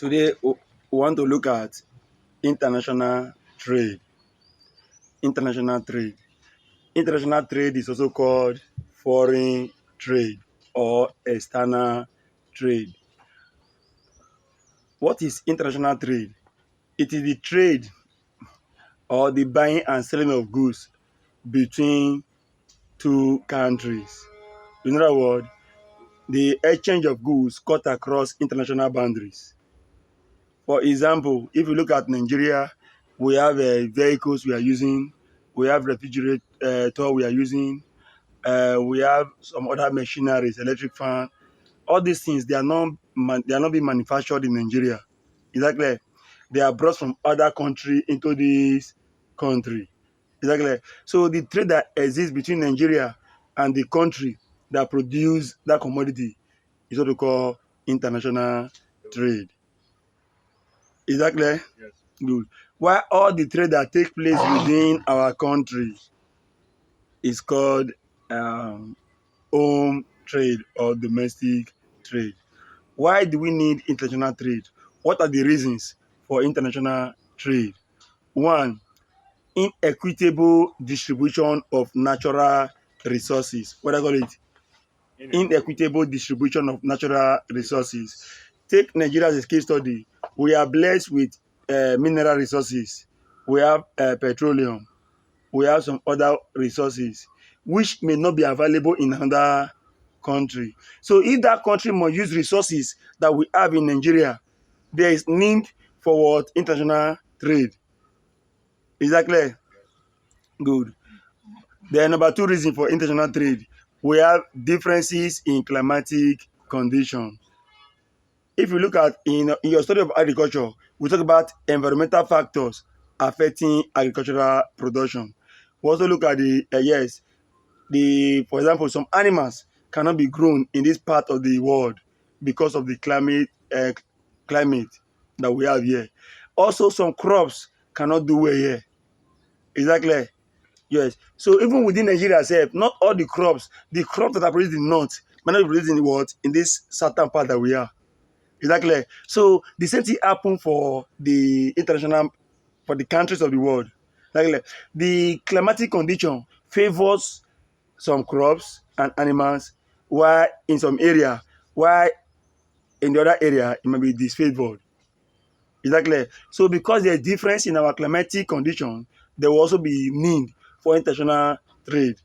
Today, we want to look at international trade. International trade. International trade is also called foreign trade or external trade. What is international trade? It is the trade or the buying and selling of goods between two countries. In other words, the exchange of goods cut across international boundaries. For example, if you look at Nigeria, we have vehicles we are using, we have refrigerator we are using, we have some other machineries, electric fan. All these things they are not being manufactured in Nigeria. Exactly, they are brought from other country into this country. Exactly. So the trade that exists between Nigeria and the country that produce that commodity is what we call international trade. Exactly. Good. While all the trade that take place within our country is called um, home trade or domestic trade. Why do we need international trade? What are the reasons for international trade? One, inequitable distribution of natural resources. What I call it? Inequitable distribution of natural resources. Take Nigeria as a case study. We are blessed with mineral resources. We have petroleum. We have some other resources which may not be available in another country. So if that country must use resources that we have in Nigeria, there is need for what? International trade. Exactly. Good. The number two reason for international trade, we have differences in climatic conditions. If you look at in your study of agriculture, we talk about environmental factors affecting agricultural production. We also look at the for example, some animals cannot be grown in this part of the world because of the climate that we have here. Also, some crops cannot do well here. Exactly. Yes. So even within Nigeria itself, not all the crops that are produced in the north, might not be produced in the what in this certain part that we are. Exactly. So the same thing happen for the countries of the world. Like the climatic condition favors some crops and animals, while in some area, while in the other area it might be disfavored. Exactly. So because there's difference in our climatic condition, there will also be need for international trade.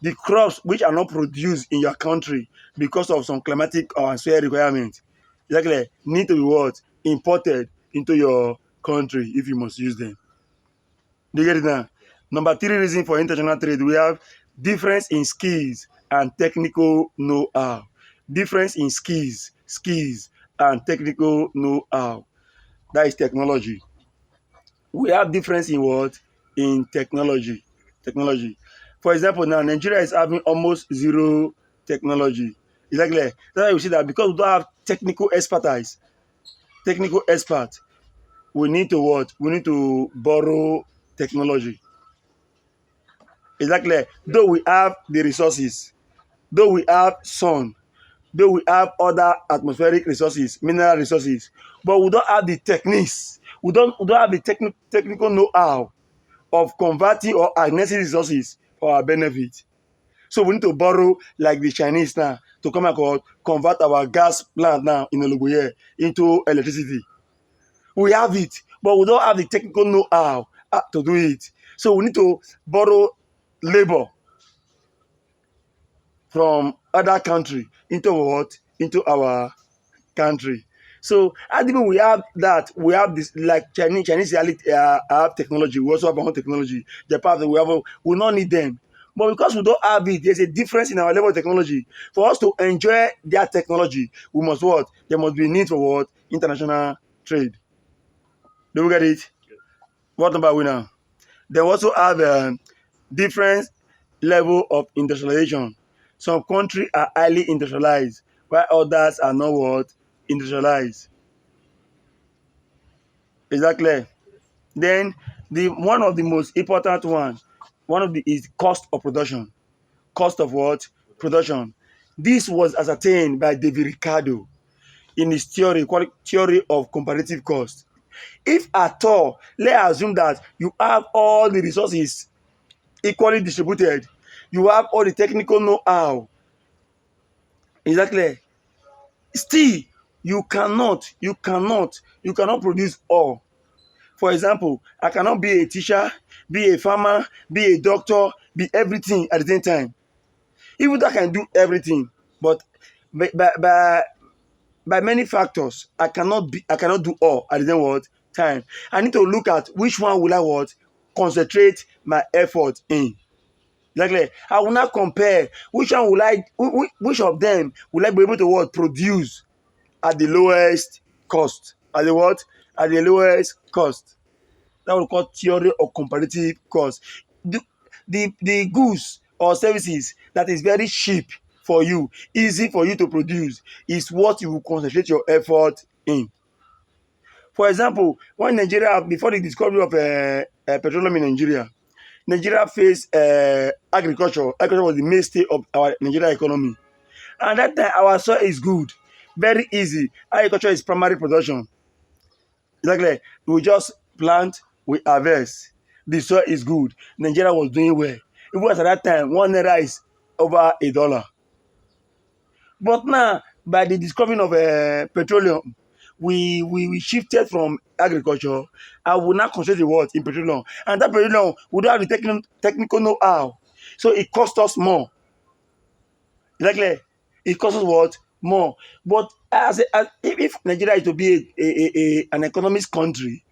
The crops which are not produced in your country because of some climatic or soil requirements, exactly, need to be what? Imported into your country if you must use them. Do you get it now? Number three reason for international trade, we have difference in skills and technical know-how. Difference in skills and technical know-how. That is technology. We have difference in what? In technology. Technology. For example, now Nigeria is having almost zero technology. Exactly. That's why you see that because we don't have technical expert, we need to what? We need to borrow technology. Exactly. Though we have the resources, though we have sun, though we have other atmospheric resources, mineral resources, but we don't have the techniques. We don't have the technical know-how of converting or harnessing resources for our benefit. So we need to borrow like the Chinese now to come and convert our gas plant now in Ologoye into electricity. We have it, but we don't have the technical know-how to do it. So we need to borrow labor from other country into what? Into our country. So as even we have that, we have this like Chinese reality, have technology. We also have our own technology. The part that we not need them. But because we don't have it, there's a difference in our level of technology. For us to enjoy their technology, we must what? There must be need for what? International trade. Do we get it? What number are we now? They also have different level of industrialization. Some countries are highly industrialized, while others are not what? Industrialized. Exactly. Then the one of the most important one of the is cost of production. Cost of what? Production. This was ascertained by David Ricardo. in his theory called theory of comparative cost. If at all, let's assume that you have all the resources equally distributed, you have all the technical know-how, exactly. Still, you cannot produce all. For example, I cannot be a teacher, be a farmer, be a doctor, be everything at the same time. Even though I can do everything, but by, by, by, by many factors, I cannot do all at the same what time. I need to look at which one will I what concentrate my effort in. Exactly. I will not compare which one will which of them will I be able to what produce at the lowest cost. At the what? At the lowest cost. That we call theory of comparative cost. The goods or services that is very cheap for you, easy for you to produce, is what you will concentrate your effort in. For example, when Nigeria, before the discovery of petroleum in Nigeria, Nigeria faced agriculture. Agriculture was the mainstay of our Nigeria economy. And that time, our soil is good, very easy. Agriculture is primary production. Exactly. We just plant, we harvest. The soil is good. Nigeria was doing well. Even at that time, one naira is over $1. But now, by the discovery of petroleum, we shifted from agriculture and we now concentrate what in petroleum. And that petroleum would have the technical know-how. So it cost us more. Exactly. It costs us what? More. But if Nigeria is to be an economist country,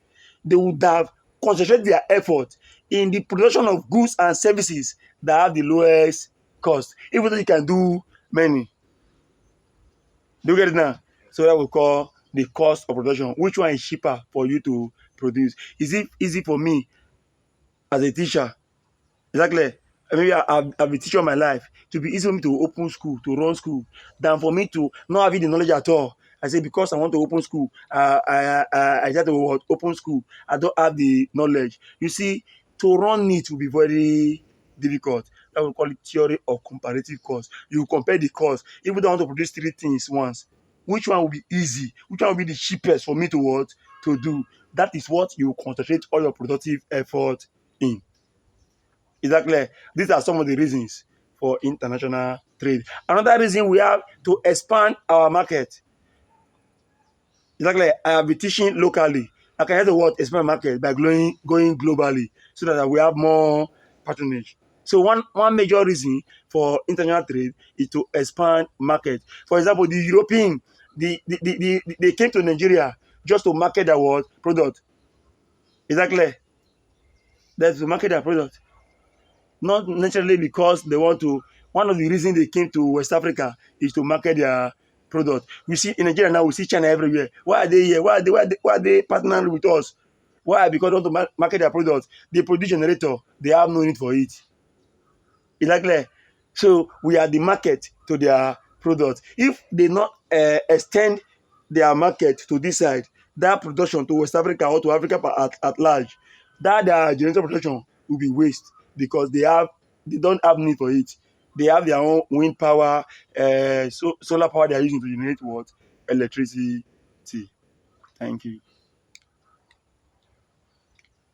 they would have concentrated their effort in the production of goods and services that have the lowest cost, even though you can do many. Do you get it now? So that we call the cost of production. Which one is cheaper for you to produce? Is it easy for me as a teacher? Exactly. Maybe I've been teaching all my life. To be easy for me to open school, to run school, than for me to not having the knowledge at all. I say because I want to open school, I just to open school. I don't have the knowledge. You see, to run it will be very difficult. That we call it theory of comparative cost. You compare the cost. If you don't want to produce three things once, which one will be easy? Which one will be the cheapest for me to what to do? That is what you concentrate all your productive effort in. Exactly. These are some of the reasons for international trade. Another reason we have to expand our market. Exactly. I have been teaching locally. I can help the world expand market by going globally so that we have more patronage. So one major reason for international trade is to expand market. For example, the European, they came to Nigeria just to market their what product. Exactly. That's to market their product. Not necessarily because they want to. One of the reasons they came to West Africa is to market their product. We see in Nigeria now, we see China everywhere. Why are they here? Why are they partnering with us? Why? Because they want to market their products. They produce generator. They have no need for it. Exactly. So we are the market to their product. If they not extend their market to this side, that production to West Africa or to Africa at large, that their generator production will be waste because they don't have need for it. They have their own wind power, solar power they are using to generate what electricity. Thank you.